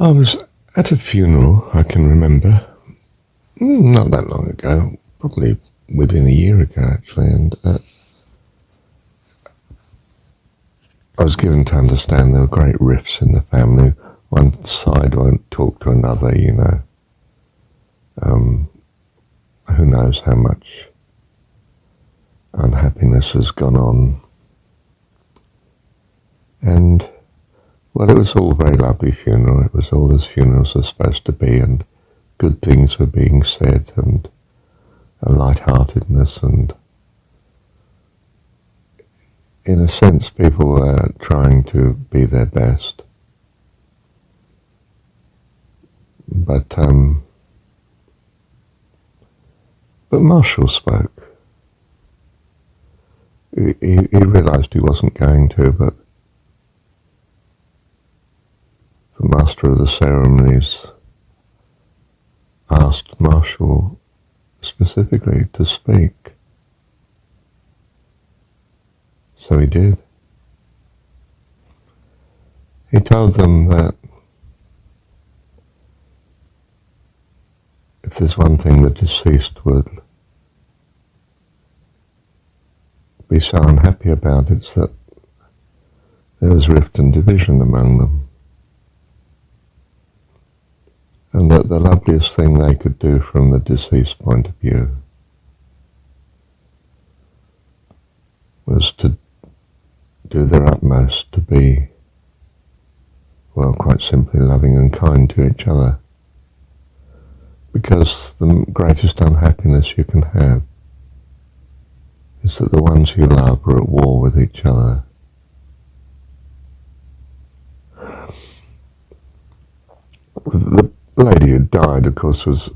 I was at a funeral, I can remember, not that long ago, probably within a year ago actually, and I was given to understand there were great rifts in the family. One side won't talk to another, you know. Who knows how much unhappiness has gone on. And, well, it was all a very lovely funeral. It was all as funerals are supposed to be, and good things were being said, and a lightheartedness, and in a sense people were trying to be their best. But Marshall spoke. He realised he wasn't going to, but the master of the ceremonies asked Marshall specifically to speak. So he did. He told them that if there's one thing the deceased would be so unhappy about, it's that there was rift and division among them. And that the loveliest thing they could do from the deceased point of view was to do their utmost to be, well, quite simply loving and kind to each other. Because the greatest unhappiness you can have is that the ones you love are at war with each other. The lady who died, of course, was,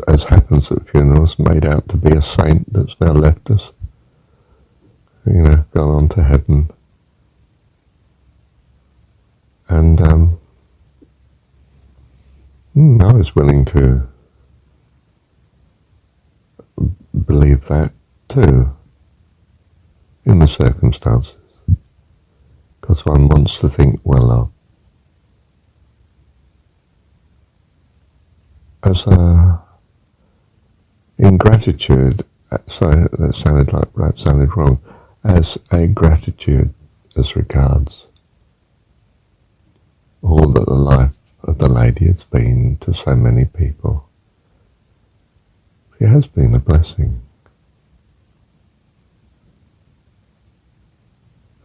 as happens at funerals, made out to be a saint that's now left us, you know, gone on to heaven. And I was willing to believe that too, in the circumstances, because one wants to think well of. As in gratitude, sorry, that sounded wrong, as a gratitude as regards all that the life of the lady has been to so many people. She has been a blessing.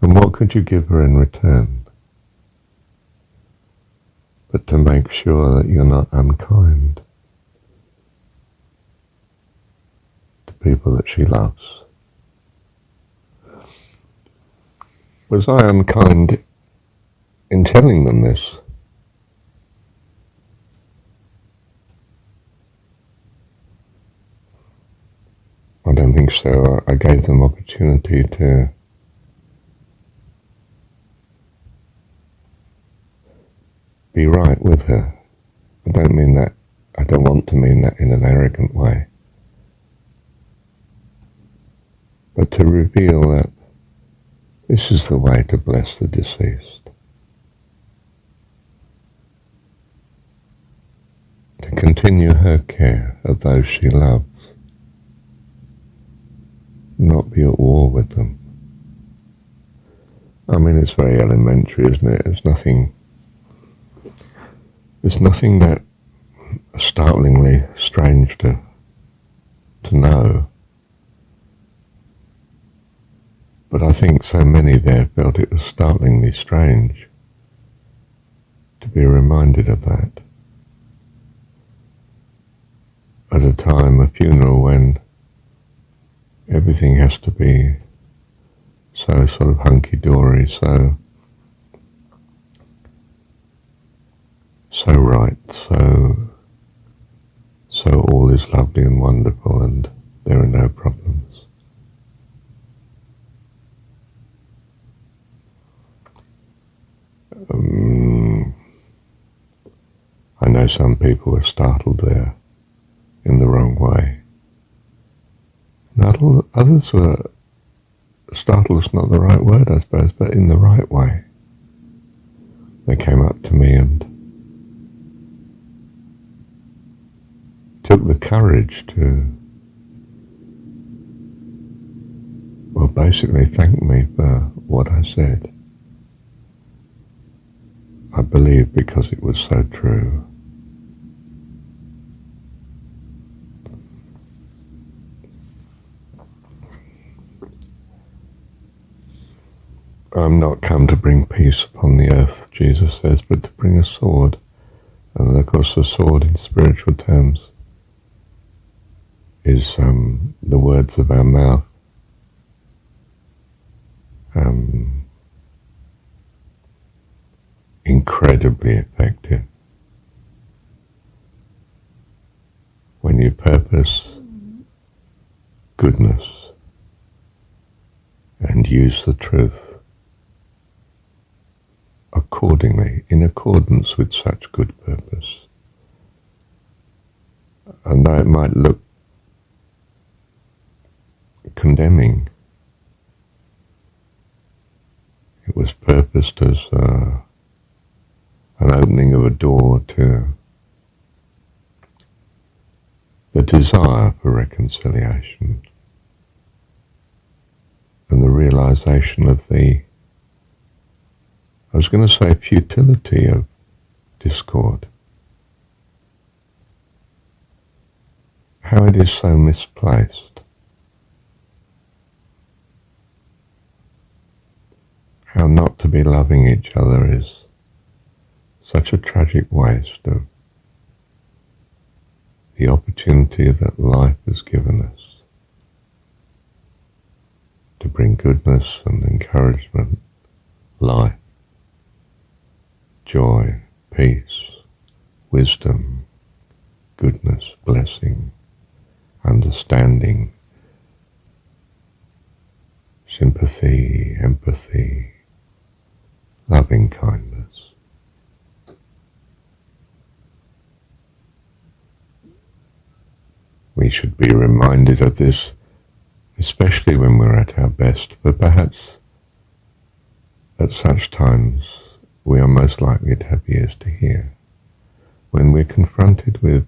And what could you give her in return but to make sure that you're not unkind to people that she loves? Was I unkind in telling them this? I don't think so. I gave them opportunity to be right with her. I don't mean that, I don't want to mean that in an arrogant way. But to reveal that this is the way to bless the deceased. To continue her care of those she loves. Not be at war with them. I mean, it's very elementary, isn't it? There's nothing that startlingly strange to know. But I think so many there felt it was startlingly strange to be reminded of that. At a time, a funeral, when everything has to be so sort of hunky-dory, so right, so all is lovely and wonderful and there are no problems. I know some people were startled there in the wrong way. And others were, startled is not the right word, I suppose, but in the right way. They came up to me and the courage to, well, basically thank me for what I said. I believe because it was so true. I'm not come to bring peace upon the earth, Jesus says, but to bring a sword. And of course the sword in spiritual terms is the words of our mouth. Incredibly effective. When you purpose goodness and use the truth accordingly, in accordance with such good purpose. And though it might look condemning, it was purposed as an opening of a door to the desire for reconciliation and the realization of the, I was going to say, futility of discord. How it is so misplaced. How not to be loving each other is such a tragic waste of the opportunity that life has given us to bring goodness and encouragement, life, joy, peace, wisdom, goodness, blessing, understanding, sympathy, empathy, loving kindness. We should be reminded of this, especially when we're at our best, but perhaps at such times we are most likely to have ears to hear, when we're confronted with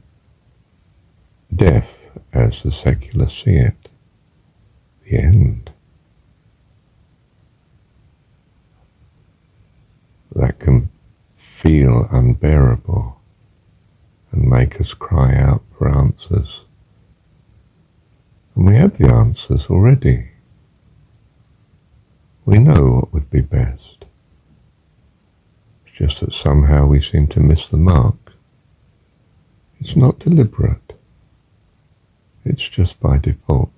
death as the secular see it, the end. That can feel unbearable and make us cry out for answers. And we have the answers already. We know what would be best. It's just that somehow we seem to miss the mark. It's not deliberate. It's just by default.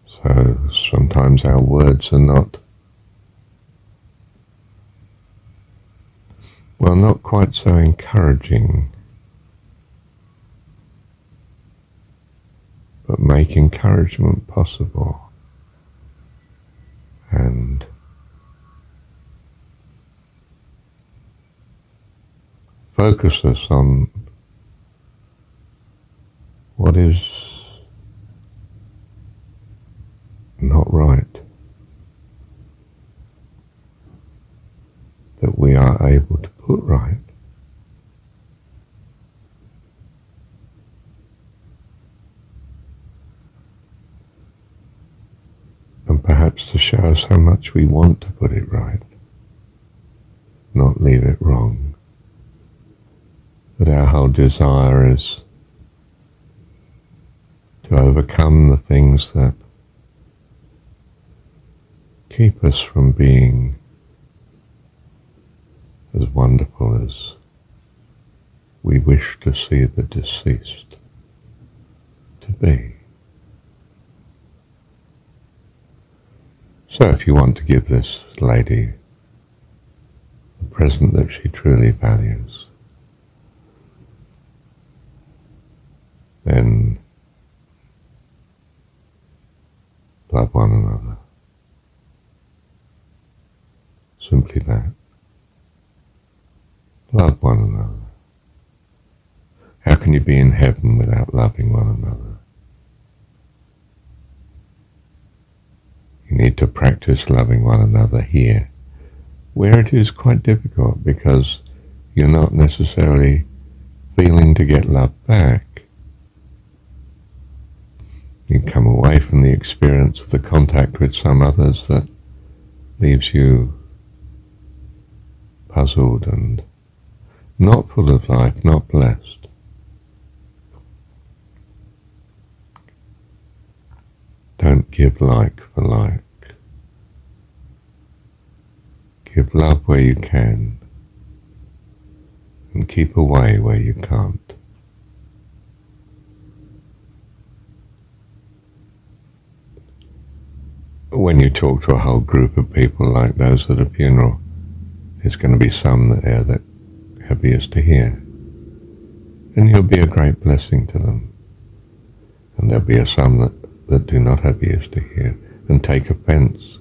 So sometimes our words are not quite so encouraging, but make encouragement possible and focus us on what is not right, that we are able to put right. And perhaps to show us how much we want to put it right, not leave it wrong. That our whole desire is to overcome the things that keep us from being as wonderful as we wish to see the deceased to be. So if you want to give this lady the present that she truly values, then love one another. Simply that. Love one another. How can you be in heaven without loving one another? You need to practice loving one another here, where it is quite difficult because you're not necessarily feeling to get love back. You come away from the experience of the contact with some others that leaves you puzzled and not full of life, not blessed. Don't give like for like. Give love where you can, and keep away where you can't. When you talk to a whole group of people like those at a funeral, there's going to be some there that have ears to hear, and you'll be a great blessing to them. And there'll be some that do not have ears to hear and take offence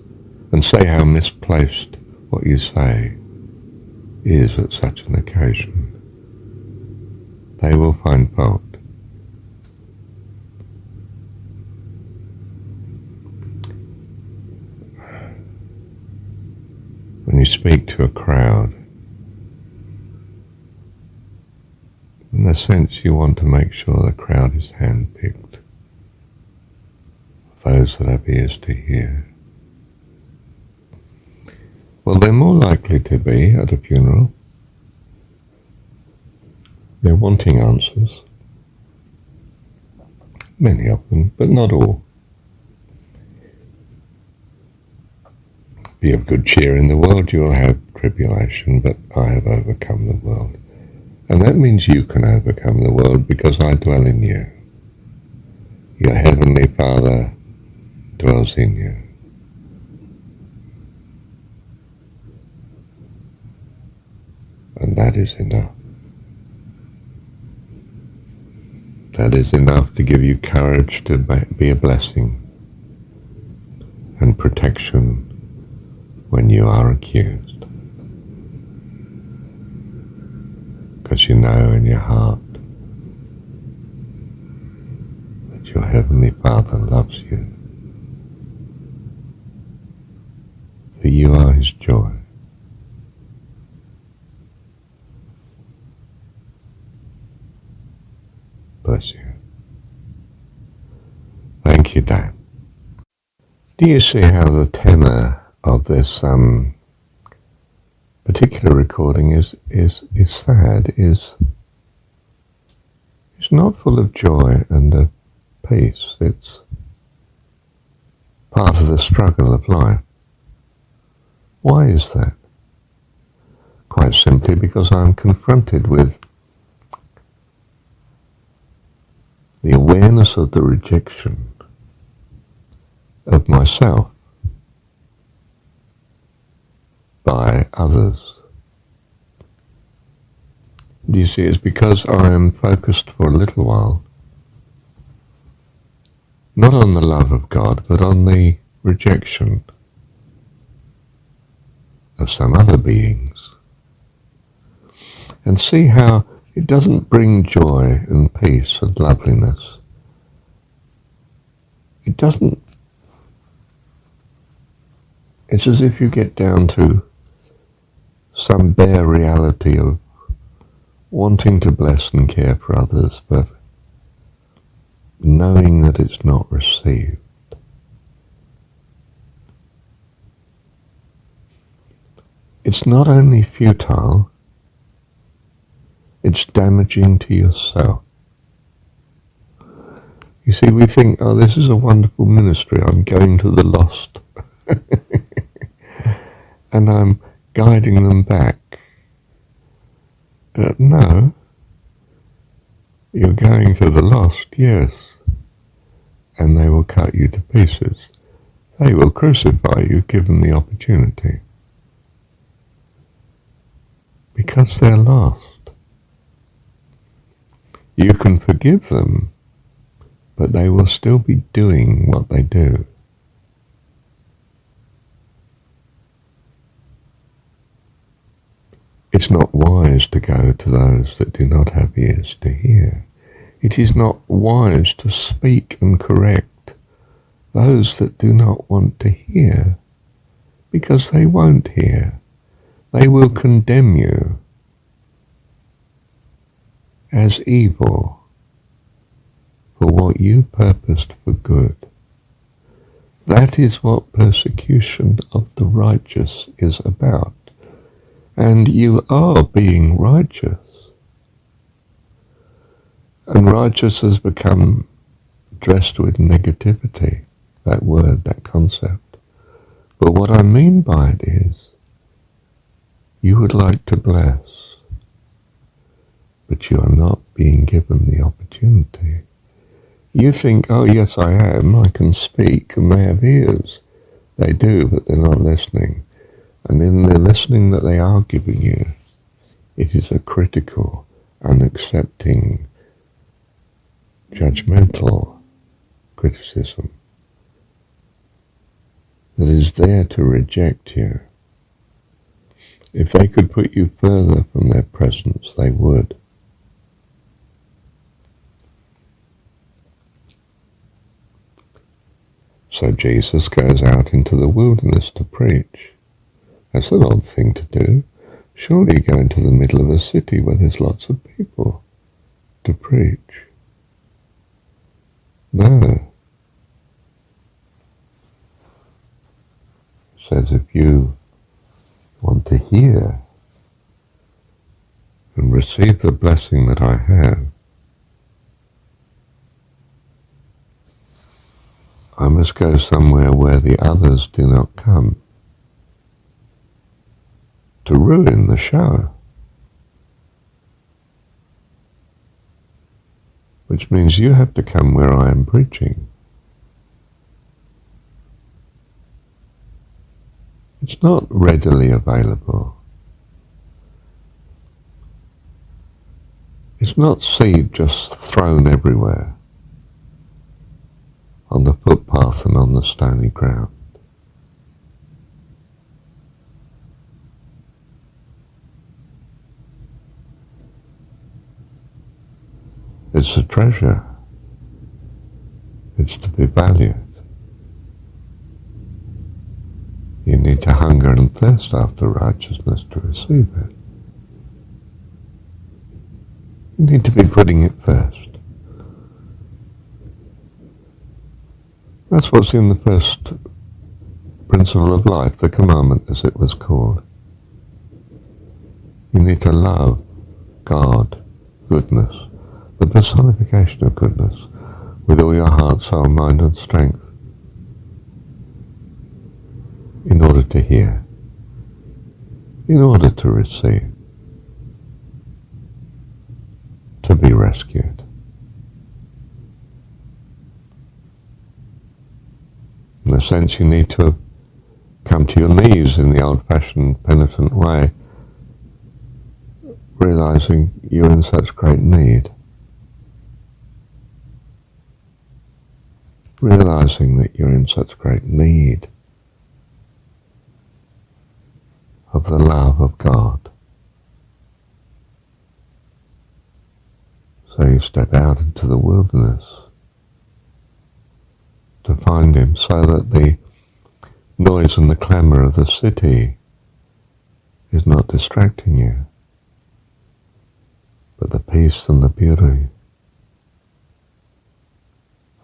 and say how misplaced what you say is at such an occasion. They will find fault. When you speak to a crowd, in a sense you want to make sure the crowd is hand-picked, those that have ears to hear. Well, they're more likely to be at a funeral. They're wanting answers. Many of them, but not all. Be of good cheer in the world, you will have tribulation, but I have overcome the world. And that means you can overcome the world because I dwell in you. Your heavenly Father dwells in you. And that is enough. That is enough to give you courage to be a blessing and protection when you are accused. Because you know in your heart that your Heavenly Father loves you, that you are His joy. Bless you. Thank you, Dan. Do you see how the tenor of this particular recording is sad, is not full of joy and of peace. It's part of the struggle of life. Why is that? Quite simply because I'm confronted with the awareness of the rejection of myself by others. You see, it's because I am focused for a little while, not on the love of God, but on the rejection of some other beings. And see how it doesn't bring joy and peace and loveliness. It doesn't. It's as if you get down to some bare reality of wanting to bless and care for others, but knowing that it's not received. It's not only futile, it's damaging to yourself. You see, we think, oh, this is a wonderful ministry. I'm going to the lost. And I'm guiding them back. No. You're going to the lost, yes. And they will cut you to pieces. They will crucify you given the opportunity. Because they're lost. You can forgive them, but they will still be doing what they do. It's not wise to go to those that do not have ears to hear. It is not wise to speak and correct those that do not want to hear, because they won't hear. They will condemn you as evil for what you purposed for good. That is what persecution of the righteous is about. And you are being righteous. And righteous has become dressed with negativity, that word, that concept. But what I mean by it is, you would like to bless, but you are not being given the opportunity. You think, oh yes I am, I can speak, and they have ears. They do, but they're not listening. And in the listening that they are giving you, it is a critical, unaccepting, judgmental criticism that is there to reject you. If they could put you further from their presence, they would. So Jesus goes out into the wilderness to preach. That's an odd thing to do. Surely you go into the middle of a city where there's lots of people to preach. No. It says if you want to hear and receive the blessing that I have, I must go somewhere where the others do not come to ruin the show. Which means you have to come where I am preaching. It's not readily available. It's not seed just thrown everywhere on the footpath and on the stony ground. It's a treasure. It's to be valued. You need to hunger and thirst after righteousness to receive it. You need to be putting it first. That's what's in the first principle of life, the commandment as it was called. You need to love God, goodness, the personification of goodness, with all your heart, soul, mind and strength, in order to hear, in order to receive, to be rescued. In a sense, you need to come to your knees in the old-fashioned penitent way, realizing you're in such great need. Realizing that you're in such great need of the love of God. So you step out into the wilderness to find him, so that the noise and the clamour of the city is not distracting you, but the peace and the beauty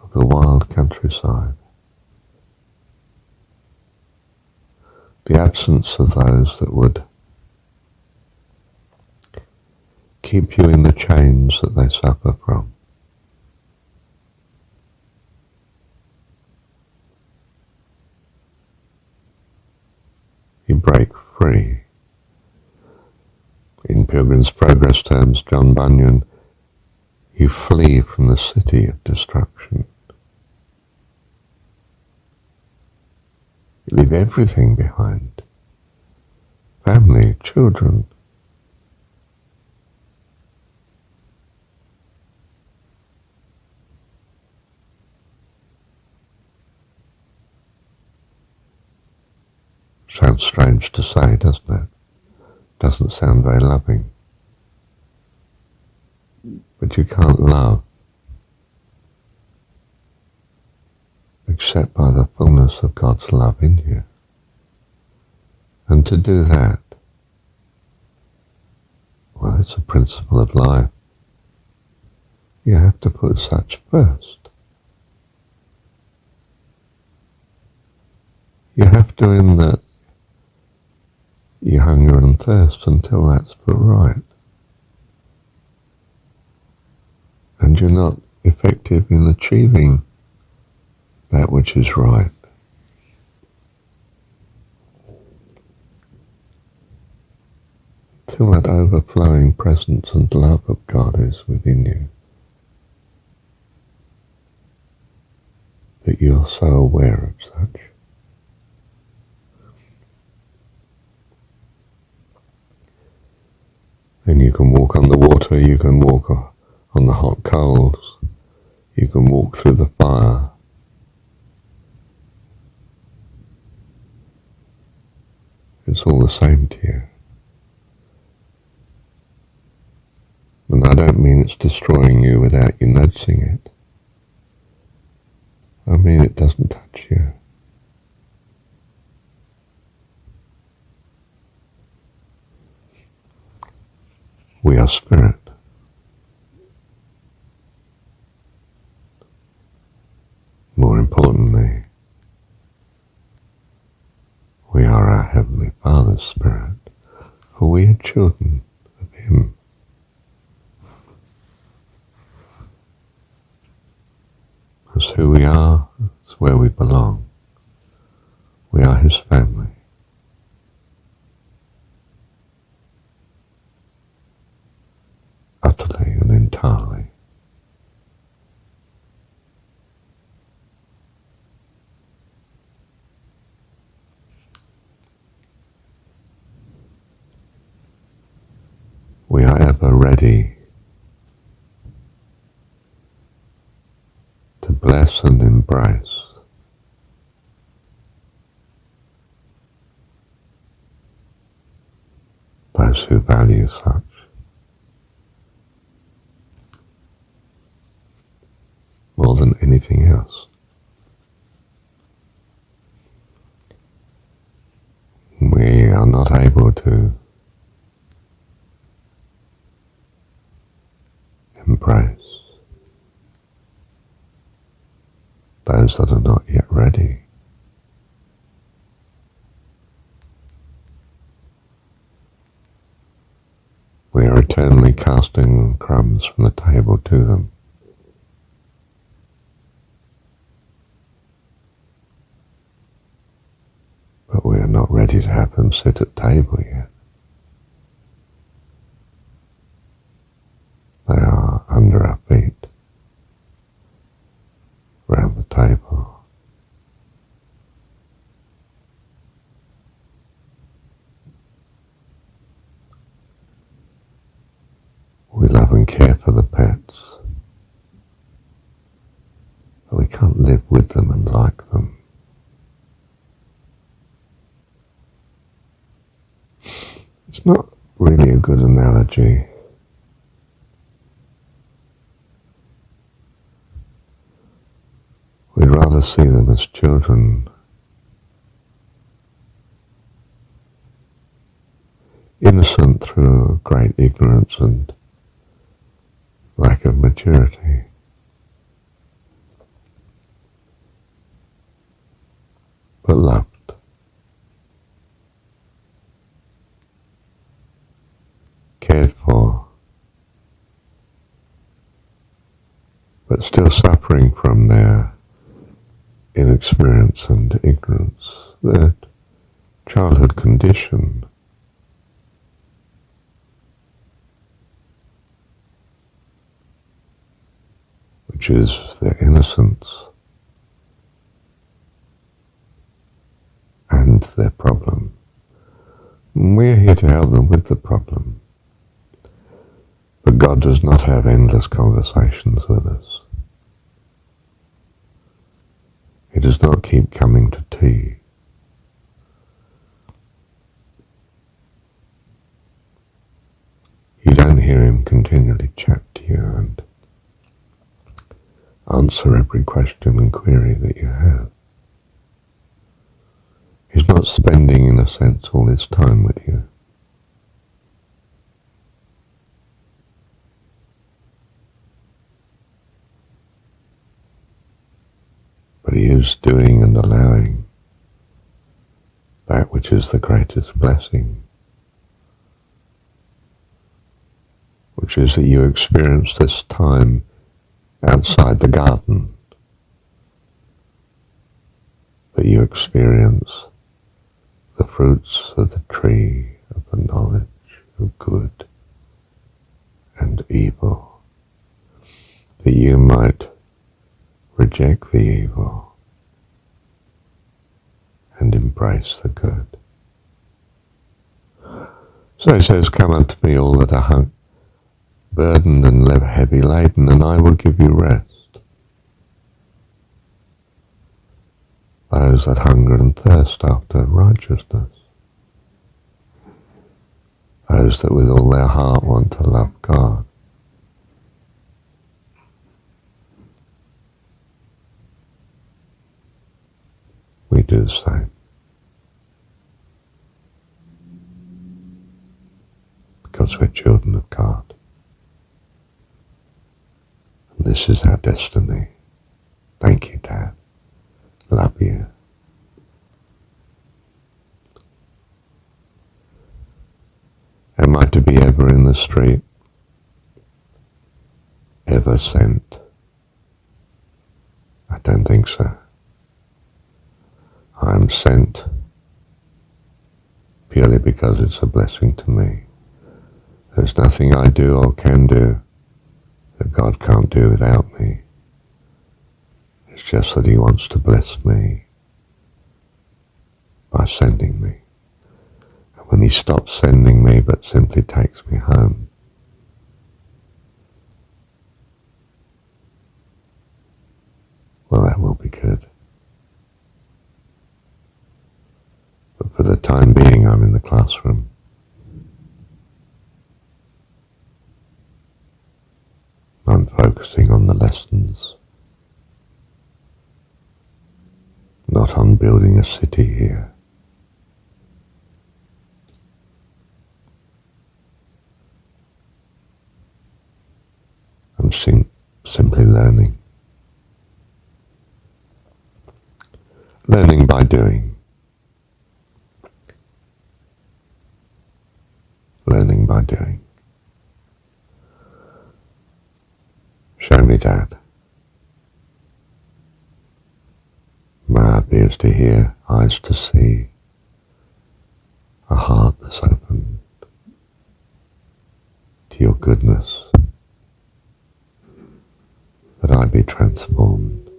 of the wild countryside. The absence of those that would keep you in the chains that they suffer from. You break free. In Pilgrim's Progress terms, John Bunyan, you flee from the city of destruction. You leave everything behind. Family, children. Sounds strange to say, doesn't it? Doesn't sound very loving. But you can't love except by the fullness of God's love in you. And to do that, Well, it's a principle of life. You have to put such first. You have to in that you hunger and thirst until that's put right. And you're not effective in achieving that which is right. Till that overflowing presence and love of God is within you, that you're so aware of such. Then you can walk on the water, you can walk on the hot coals, you can walk through the fire. It's all the same to you. And I don't mean it's destroying you without you noticing it. I mean it doesn't touch you. We are spirit. More importantly, we are our Heavenly Father's spirit, for we are children of Him. That's who we are, it's where we belong. We are His family. Utterly and entirely. We are ever ready to bless and embrace those who value such. More than anything else. We are not able to embrace those that are not yet ready. We are eternally casting crumbs from the table to them. But we are not ready to have them sit at table yet. They are under our feet, round the table. We love and care for the pets, but we can't live with them and like them. It's not really a good analogy. We'd rather see them as children, innocent through great ignorance and lack of maturity. But loved. Cared for, but still suffering from their inexperience and ignorance, their childhood condition. Which is their innocence and their problem. And we're here to help them with the problem. But God does not have endless conversations with us. He does not keep coming to tea. You don't hear Him continually chat to you and answer every question and query that you have. He's not spending, in a sense, all His time with you. but he is doing and allowing that which is the greatest blessing, which is that you experience this time outside the garden, that you experience the fruits of the tree of the knowledge of good and evil, that you might reject the evil and embrace the good. So he says, come unto me all that are burdened and heavy laden, and I will give you rest. Those that hunger and thirst after righteousness, those that with all their heart want to love God. We do the same. Because we're children of God. And this is our destiny. Thank you, Dad. Love you. Am I to be ever in the street? Ever sent? I don't think so. I am sent purely because it's a blessing to me. There's nothing I do or can do that God can't do without me. It's just that he wants to bless me by sending me. And when he stops sending me but simply takes me home, well, that will be good. But for the time being, I'm in the classroom. I'm focusing on the lessons, not on building a city here. I'm simply learning. Learning by doing. Learning by doing. Show me, Dad. My ears to hear, eyes to see, a heart that's open to your goodness, that I be transformed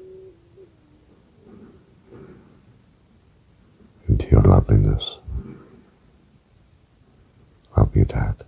into your loveliness. Love you, Dad.